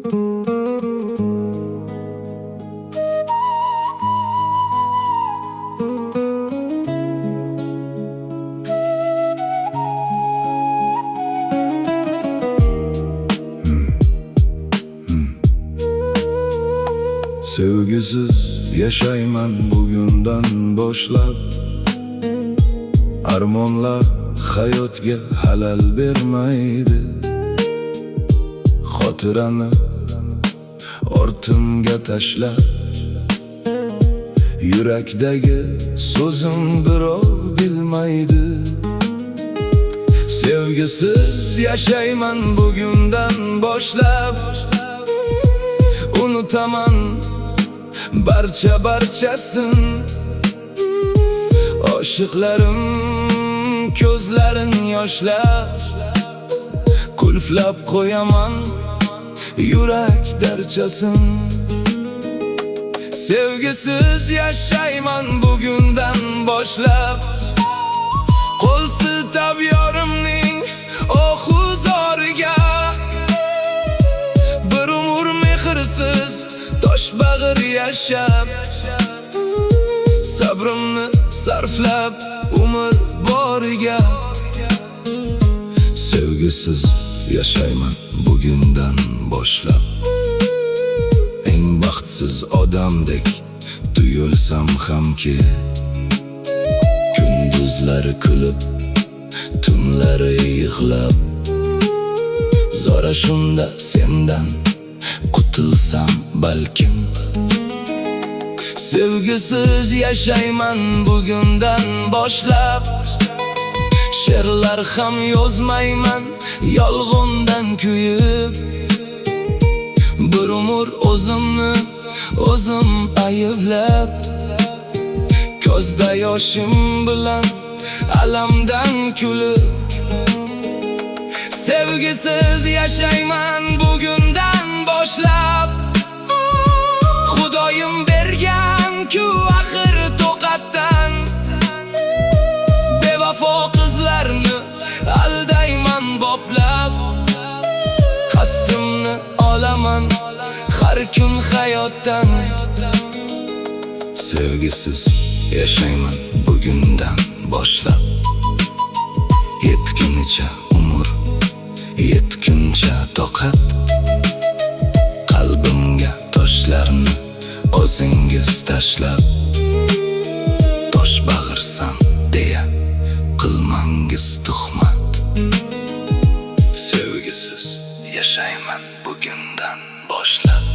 Sevgisiz yaşayman bugünden boşlab. Armonlar hayotga halal bermaydi. Xotirani ortimga tashlab, yurakdagi so'zim birov bilmaydi. Sevgisiz yaşayman bugünden boşlab. Unutaman barchasin. Oshiqlarim ko'zlarin yoshlab, qulflab qo'yaman yurak darchasin. Sevgisiz yaşayman bugünden boşlab. Qo'l siltab yorimning huzuriga, bir umr mehrsiz tosh bag'ir yashab, sabrimni sarflab umr boriga. Sevgisiz yaşayman bugünden boşlab. Eng baxtsiz odamdek tuyulsam hamki, kunduzlari kulib, tunlari yig'lab, zora shunda sendan qutulsam balkim. Sevgisiz yaşayman bugünden boşlab. She'rlar ham yozmayman yolg'ondan kuyib, bir umr o'zimni o'zim ayblab, ko'zda yoshim bilan alamdan kulib. Sevgisiz yaşayman bugünden boşlab. Xudoyim bergan-ku axir to'qatdan, bevafo qizlarni aldayman boplab. Qasdimni olaman har kun hayotdan. Sevgisiz yaşayman bugünden boşlab. Yetgunicha umr, yetguncha toqat, qalbimga toshlarni o'zingiz tashlab, tosh bag'irsan deya qilmangiz tuhmat. Sevgisiz yaşayman bugünden boşlab.